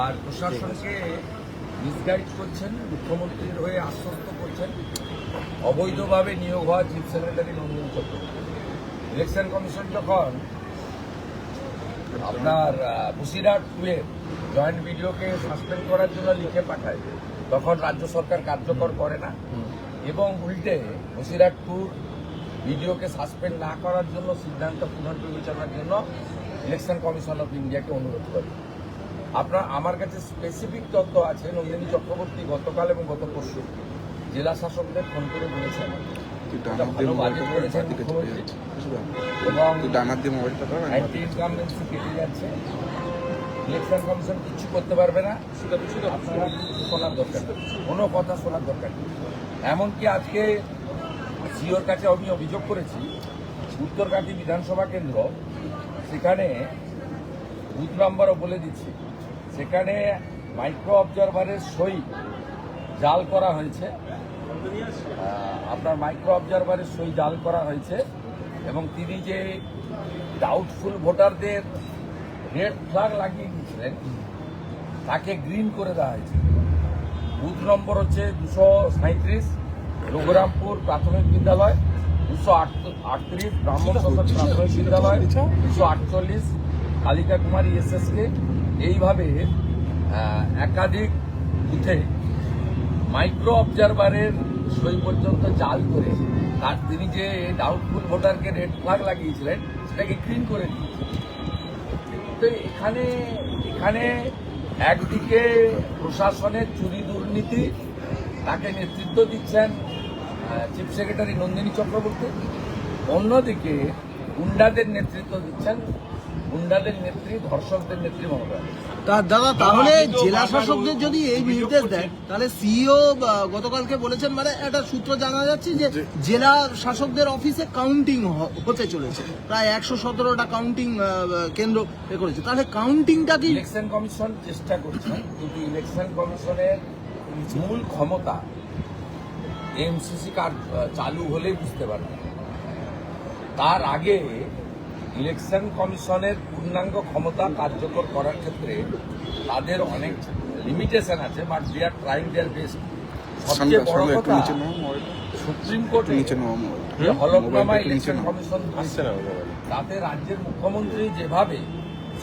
আর প্রশাসনকে মিসগাইড করছেন, মুখ্যমন্ত্রীর হয়ে আশ্বস্ত করছেন। অবৈধভাবে নিয়োগ হওয়া চিফ সেক্রেটারি নন্দন চক্রবর্তী। ইলেকশন কমিশন যখন আপনার বসিরহাট 2 জয়েন্ট ভিডিওকে সাসপেন্ড করার জন্য লিখে পাঠায়, তখন রাজ্য সরকার কার্যকর করে না এবং উল্টে বসিরহাট 2 ভিডিওকে সাসপেন্ড না করার জন্য সিদ্ধান্ত পুনর্বিবেচনার জন্য ইলেকশন কমিশন অফ ইন্ডিয়াকে অনুরোধ করে। আমার কাছে স্পেসিফিক তথ্য আছে, নন্দিনী চক্রবর্তী গতকাল এবং গত পরশু জেলা শাসকদের ফোন করে বলেছেন ভালো বাজেট করেছেন মুখ্যমন্ত্রী এবং অ্যান্টি ইনকামবেন্সি কেটে যাচ্ছে, ইলেকশন কমিশন কিছু করতে পারবে না, আপনারা শোনার দরকার নেই, কোনো কথা শোনার দরকার নেই। এমনকি আজকে সিওর কাছে আমি অভিযোগ করেছি, উত্তরকাঠি বিধানসভা কেন্দ্র, সেখানে বুথ নাম্বারও বলে দিচ্ছি, সেখানে মাইক্রো অবজারভারের সই জাল করা হয়েছে, আপনার মাইক্রো অবজারভারের সই জাল করা হয়েছে এবং তিনি যে ডাউটফুল ভোটারদের রেড ফ্ল্যাগ লাগিয়ে দিয়েছিলেন তাকে গ্রিন করে দেওয়া হয়েছে। বুথ নম্বর হচ্ছে 237, রঘুরামপুর প্রাথমিক বিদ্যালয়, 238 ব্রাহ্মণ সদন প্রাথমিক বিদ্যালয়, 248 কালিকা কুমারী এসএসকে। এইভাবে একাধিক বুথে মাইক্রো অবজারভারের সই পর্যন্ত জাল করে তার তিনি যে ডাউটফুল ভোটারকে রেড ফ্ল্যাগ লাগিয়েছিলেন সেটাকে গ্রিন করে দিয়েছে। তো এখানে একদিকে প্রশাসনের চুরি দুর্নীতি, তাকে নেতৃত্ব দিচ্ছেন চিফ সেক্রেটারি নন্দিনী চক্রবর্তী, অন্যদিকে গুন্ডাদের নেতৃত্ব দিচ্ছেন গুন্ডাদের নেত্রী, ধর্ষকদের নেত্রী মমতা। দাদা, তাহলে জেলা শাসকদের যদি এই নির্দেশ দেন, তাহলে সিইও গতকালকে বলেছেন, মানে একটা সূত্র জানা যাচ্ছে যে জেলা শাসকদের অফিসে কাউন্টিং হতে চলেছে, প্রায় 117টা কাউন্টিং কেন্দ্র করেছে। তাহলে কাউন্টিংটা কি ইলেকশন কমিশন চেষ্টা করছেন, কিন্তু ইলেকশন কমিশনের মূল ক্ষমতা এমসিসি কার্ড চালু হলেই বুঝতে পারবেন। তার আগে ইলেকশন কমিশনের পূর্ণাঙ্গ ক্ষমতা কার্যকর করার ক্ষেত্রে তাদের অনেক লিমিটেশন আছে, but they are trying their best. সবচেয়ে বড় কথা, সুপ্রিম কোর্টে হলফনামা ইলেকশন কমিশন তাতে রাজ্যের মুখ্যমন্ত্রী যেভাবে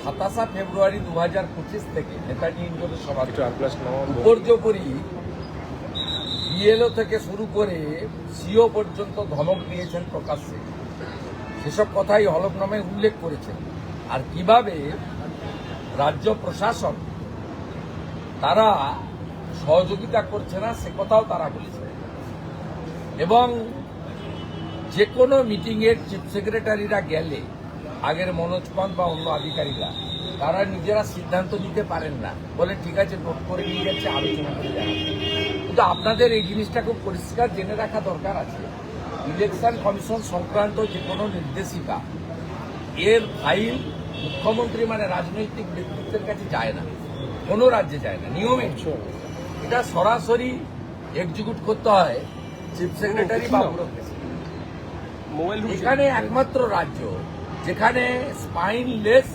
27 ফেব্রুয়ারি 2025 থেকে নেতাজি ইন্ডোরের সভা উপর্যুপরি বিএলও থেকে শুরু করে সিও পর্যন্ত ধমক দিয়েছেন প্রকাশ্যে, সেসব কথাই হলফনামায় উল্লেখ করেছেন। আর কিভাবে রাজ্য প্রশাসন তারা সহযোগিতা করছে না সে কথাও তারা বলেছে। এবং যে কোনো মিটিংয়ের চিফ সেক্রেটারিরা গেলে আগের মনোজ পান্ত বা অন্য আধিকারিকরা তারা নিজেরা সিদ্ধান্ত নিতে পারেন না, বলে ঠিক আছে নোট করে নিয়ে যাচ্ছে, আলোচনা করে জানাচ্ছে। কিন্তু আপনাদের এই জিনিসটা খুব পরিষ্কার জেনে রাখা দরকার আছে, ইলেকশন কমিশন সংক্রান্ত যে কোনো নির্দেশিকা এর ফাইল মুখ্যমন্ত্রী মানে রাজনৈতিক ব্যক্তিত্বের কাছে যায় না, কোনো রাজ্যে যায় না নিয়মে। এটা সরাসরি এক্সিকিউট করতে হয় চিফ সেক্রেটারি বা ব্যুরোক্রেসি। এখানে একমাত্র রাজ্য যেখানে স্পাইনলেস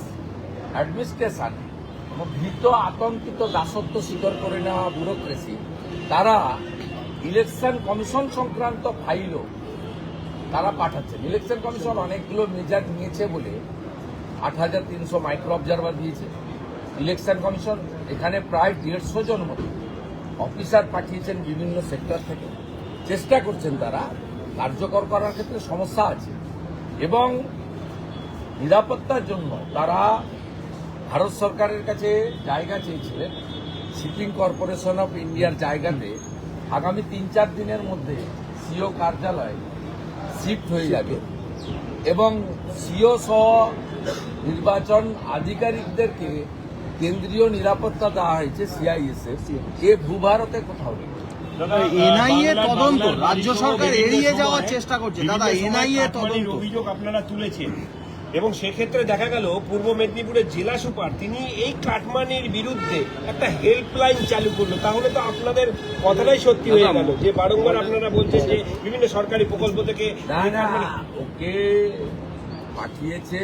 অ্যাডমিনিস্ট্রেশন, ভীত আতঙ্কিত দাসত্ব স্বীকার করে নেওয়া ব্যুরোক্রেসি, তারা ইলেকশন কমিশন সংক্রান্ত ফাইলও তারা পাঠাচ্ছেন। ইলেকশন কমিশন অনেকগুলো মেজার নিয়েছে বলে 8,300 মাইক্রো অবজারভার দিয়েছে। ইলেকশন কমিশন এখানে প্রায় 150 জন মতো অফিসার পাঠিয়েছেন বিভিন্ন সেক্টর থেকে, চেষ্টা করছেন তারা কার্যকর করার ক্ষেত্রে সমস্যা আছে। এবং নিরাপত্তার জন্য তারা ভারত সরকারের কাছে জায়গা চেয়েছিলেন, শিপিং কর্পোরেশন অফ ইন্ডিয়ার জায়গাতে আগামী 3-4 দিনের মধ্যে সিও কার্যালয় শিফট হয়ে যাবে এবং সিও সহ নির্বাচন আধিকারিকদেরকে কেন্দ্রীয় নিরাপত্তা দেওয়া হয়েছে সিআইএসএফ, এ ভূভারতে কোথাও নেই। এনআইএ তদন্ত রাজ্য সরকার এড়িয়ে যাওয়ার চেষ্টা করছে। দাদা, এনআইএ তদন্ত অভিযোগ আপনারা তুলেছেন এবং সেক্ষেত্রে দেখা গেল পূর্ব মেদিনীপুরের জেলা সুপার তিনি এই কাটমানির বিরুদ্ধে একটা হেল্পলাইন চালু করলো। তাহলে তো আপনাদের কথাটাই সত্যি হয়ে গেল যে বারংবার আপনারা বলছেন যে বিভিন্ন সরকারি প্রকল্প থেকে ওকে পাঠিয়েছে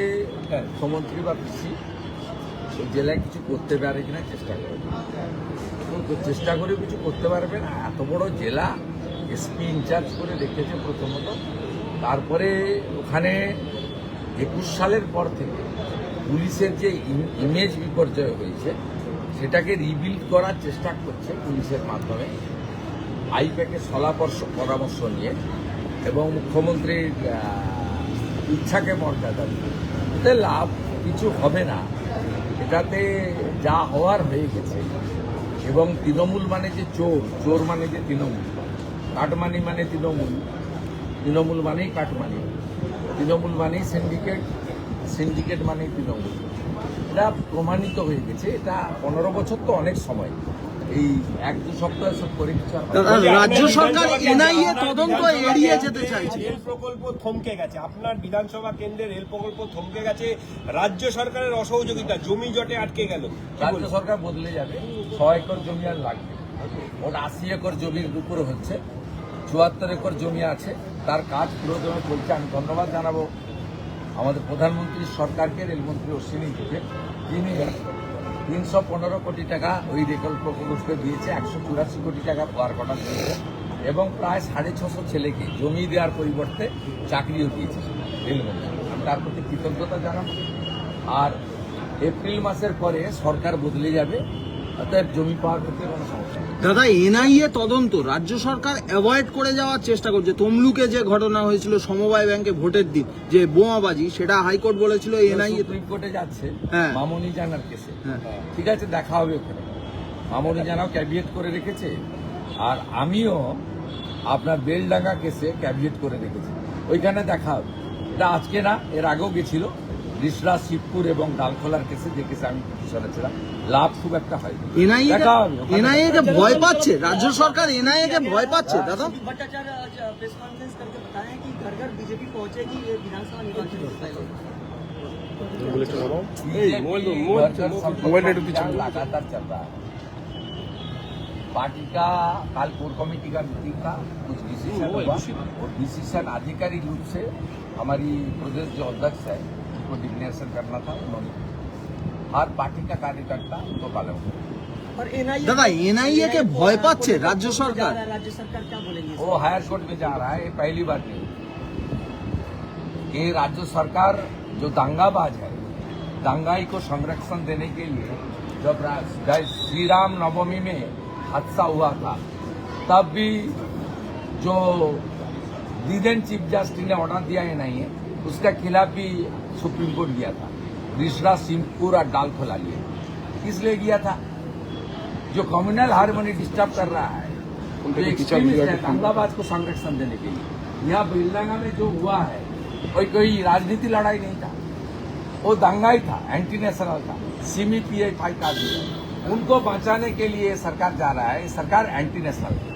মুখ্যমন্ত্রী বা পিসি, ওই জেলায় কিছু করতে পারে কিনা চেষ্টা করে, চেষ্টা করে কিছু করতে পারবে না। এত বড় জেলা এসপি ইনচার্জ করে রেখেছে প্রথমত, তারপরে ওখানে 21 সালের পর থেকে পুলিশের যে ইমেজ বিপর্যয় হয়েছে সেটাকে রিবিল্ড করার চেষ্টা করছে পুলিশের মাধ্যমে, আইপ্যাকের পরামর্শ নিয়ে এবং মুখ্যমন্ত্রীর ইচ্ছাকে মর্যাদা দিয়ে। এতে লাভ কিছু হবে না, এটাতে যা হওয়ার হয়ে গেছে। এবং তৃণমূল মানে যে চোর মানে যে তৃণমূল, কাটমানি মানে তৃণমূল মানেই কাটমানি, তৃণমূল মানেই সিন্ডিকেট মানেই তৃণমূল। এটা প্রমাণিত হয়ে গেছে। এটা 15 বছর তো অনেক সময়, এই 1-2 সপ্তাহ সব করে কিছু আর হবে না। রাজ্য সরকার এনআইএ তদন্ত এড়িয়ে যেতে চাইছে। রেল প্রকল্প থমকে গেছে, আপনার বিধানসভা কেন্দ্রে রেল প্রকল্প থমকে গেছে রাজ্য সরকারের অসহযোগিতা, জমি জটে আটকে গেল। রাজ্য সরকার বদলে যাবে, 100 একর জমি আর লাগবে। ওর 80 একর জমির উপরে হচ্ছে, 74 একর জমি আছে, তার কাজ পুরোদমে চলছে। আমি ধন্যবাদ জানাবো আমাদের প্রধানমন্ত্রী সরকারকে, রেলমন্ত্রী অশ্বিনীকে, তিনি 315 কোটি টাকা ওই রেল প্রকল্পে দিয়েছে, 184 কোটি টাকা পাওয়ার কটা দিয়েছে এবং প্রায় 650 ছেলেকে জমি দেওয়ার পরিবর্তে চাকরিও দিয়েছে রেলমন্ত্রী। আমি তার প্রতি কৃতজ্ঞতা জানাবো। আর এপ্রিল মাসের পরে সরকার বদলে যাবে, অতএব জমি পাওয়ার ক্ষেত্রে কোনো সমস্যা নেই। দাদা, এনআইএ তদন্ত রাজ্য সরকার অ্যাভয়েড করে যাওয়ার চেষ্টা করছে। তমলুকে যে ঘটনা হয়েছিল সমবায় ব্যাংকে ভোটের দিন, যে বোমাবাজি, সেটা হাইকোর্ট বলেছিল এনআইএ সুপ্রিম কোর্টে যাচ্ছে হ্যাঁ। মামনি জানার কেসে। হ্যাঁ। ঠিক আছে, দেখা হবে ওখানে। মামনি জানাও ক্যাবিয়েট করে রেখেছে, আর আমিও আপনার বেলডাঙ্গা কেসে ক্যাবিয়েট করে রেখেছি, ওইখানে দেখা হবে। এটা আজকে না, এর আগেও গেছিল রিসরা, শিবপুর এবং ডালখোলার কেসে, যে কেসে আমি পিটিশনে ছিলাম। লাভ খুব একটা হয়নি। দেখা হবে ওখানে। এনআইএ কে ভয় পাচ্ছে রাজ্য সরকার, এনআইএ কে ভয় পাচ্ছে দাদা। भट्टाचार्य आज प्रेस कॉन्फ्रेंस करके बताया कि घर घर बीजेपी पहुंचेगी ये विधानसभा निर्वाचन से पहले। लगातार चल रहा है। पार्टी का कल कोर कमेटी का मीटिंग था, कुछ डिसीजन हुआ और डिसीजन आधिकारिक रूप से हमारी प्रदेश जो अध्यक्ष है उनको डिक्लेरेशन करना था, उन्होंने हर पार्टी का कार्यकर्ता उनको पालन किया। और एनआईए दादा, एनआईए के भय पाচ্ছে राज्य सरकार। राज्य सरकार क्या बोलेंगे? वो हायर कोर्ट में जा रहा है, ये पहली बात नहीं। ये राज्य सरकार जो दंगाबाज है, दंगाई को संरक्षण देने के लिए जब श्री राम नवमी में हादसा हुआ था, तब भी जो डिवीजन चीफ जस्टिस ने ऑर्डर दिया है नहीं है, उसका खिलाफ भी सुप्रीम कोर्ट गया था। रिसरा, सिंहपुर और डालखोला लिए किस लिए गया था? जो कम्युनल हार्मनी डिस्टर्ब कर रहा है, जो एक्सट्रीमिस्ट है, दंगाबाज को संरक्षण देने के लिए। यहाँ बेलडंगा में जो हुआ है कोई राजनीति लड़ाई नहीं था, वो दंगा ही था, एंटी नेशनल था, सीमी पीएफआई का भी है। उनको बचाने के लिए सरकार जा रहा है, सरकार एंटी नेशनल है।